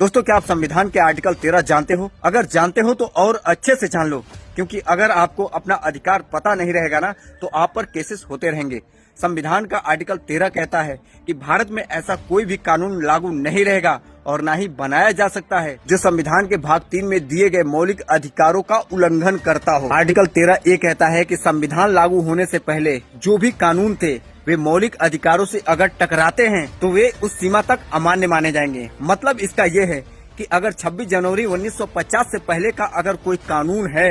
दोस्तों, क्या आप संविधान के आर्टिकल 13 जानते हो? अगर जानते हो तो और अच्छे से जान लो, क्योंकि अगर आपको अपना अधिकार पता नहीं रहेगा ना तो आप पर केसेस होते रहेंगे। संविधान का आर्टिकल 13 कहता है कि भारत में ऐसा कोई भी कानून लागू नहीं रहेगा और ना ही बनाया जा सकता है जो संविधान के भाग 3 में दिए गए मौलिक अधिकारों का उल्लंघन करता हो। आर्टिकल 13 ये कहता है कि संविधान लागू होने से पहले जो भी कानून थे वे मौलिक अधिकारों से अगर टकराते हैं तो वे उस सीमा तक अमान्य माने जाएंगे। मतलब इसका ये है कि अगर 26 जनवरी 1950 से पहले का अगर कोई कानून है,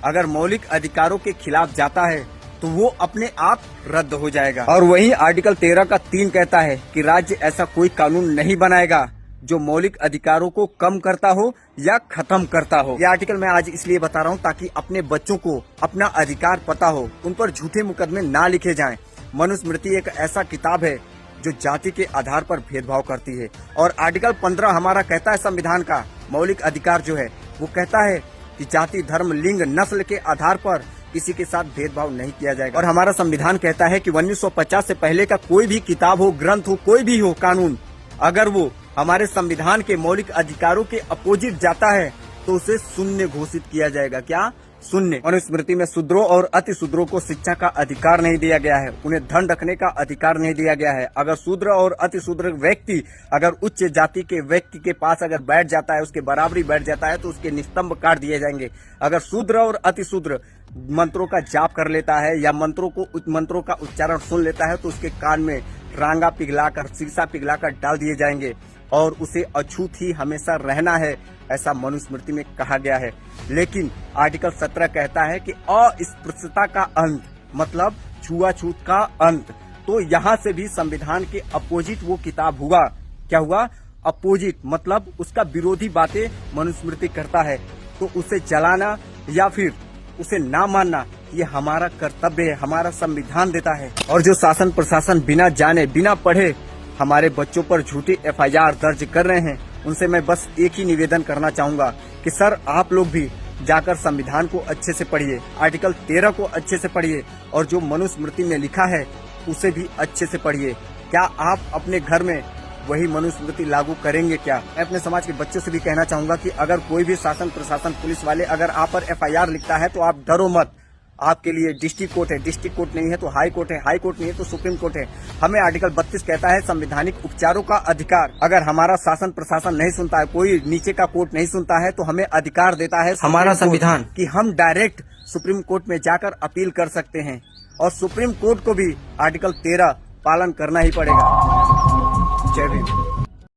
अगर मौलिक अधिकारों के खिलाफ जाता है तो वो अपने आप रद्द हो जाएगा। और वही आर्टिकल 13 का 3 कहता है कि राज्य ऐसा कोई कानून नहीं बनाएगा जो मौलिक अधिकारों को कम करता हो या खत्म करता हो। ये आर्टिकल मैं आज इसलिए बता रहा हूँ ताकि अपने बच्चों को अपना अधिकार पता हो, उन पर झूठे मुकदमे ना लिखे जाएं। मनुस्मृति एक ऐसा किताब है जो जाति के आधार पर भेदभाव करती है। और आर्टिकल 15 हमारा कहता है, संविधान का मौलिक अधिकार जो है वो कहता है कि जाति, धर्म, लिंग, नस्ल के आधार पर किसी के साथ भेदभाव नहीं किया जाएगा। और हमारा संविधान कहता है कि 1950 से पहले का कोई भी किताब हो, ग्रंथ हो, कोई भी हो कानून, अगर वो हमारे संविधान के मौलिक अधिकारों के अपोजिट जाता है तो उसे शून्य घोषित किया जाएगा। क्या? शून्य। मनुस्मृति में शूद्रों और अति शूद्रों को शिक्षा का अधिकार नहीं दिया गया है, उन्हें धन रखने का अधिकार नहीं दिया गया है। अगर शूद्र और अति शूद्र व्यक्ति अगर उच्च जाति के व्यक्ति के पास अगर बैठ जाता है, उसके बराबरी बैठ जाता है तो उसके निस्तंभ काट दिए जाएंगे। अगर शूद्र और अति शूद्र मंत्रों का जाप कर लेता है या मंत्रों का उच्चारण सुन लेता है तो उसके कान में रांगा पिघलाकर, शीशा पिघलाकर डाल दिए जाएंगे और उसे अछूत ही हमेशा रहना है, ऐसा मनुस्मृति में कहा गया है। लेकिन आर्टिकल 17 कहता है कि अस्पृश्यता का अंत, मतलब छुआछूत का अंत। तो यहाँ से भी संविधान के अपोजिट वो किताब हुआ। क्या हुआ? अपोजिट, मतलब उसका विरोधी बातें मनुस्मृति करता है तो उसे जलाना या फिर उसे ना मानना ये हमारा कर्तव्य है, हमारा संविधान देता है। और जो शासन प्रशासन बिना जाने बिना पढ़े हमारे बच्चों पर झूठी FIR दर्ज कर रहे हैं, उनसे मैं बस एक ही निवेदन करना चाहूंगा कि सर आप लोग भी जाकर संविधान को अच्छे से पढ़िए, आर्टिकल 13 को अच्छे से पढ़िए और जो मनुस्मृति में लिखा है उसे भी अच्छे से पढ़िए। क्या आप अपने घर में वही मनुस्मृति लागू करेंगे? क्या? मैं अपने समाज के बच्चों से भी कहना चाहूंगा कि अगर कोई भी शासन प्रशासन पुलिस वाले अगर आप पर FIR लिखता है तो आप डरो मत। आपके लिए डिस्ट्रिक्ट कोर्ट है, डिस्ट्रिक्ट कोर्ट नहीं है तो हाई कोर्ट है, हाई कोर्ट नहीं है तो सुप्रीम कोर्ट है। हमें आर्टिकल 32 कहता है संवैधानिक उपचारों का अधिकार। अगर हमारा शासन प्रशासन नहीं सुनता है, कोई नीचे का कोर्ट नहीं सुनता है तो हमें अधिकार देता है हमारा संविधान कि हम डायरेक्ट सुप्रीम कोर्ट में जाकर अपील कर सकते हैं। और सुप्रीम कोर्ट को भी आर्टिकल 13 पालन करना ही पड़ेगा। जय भीम।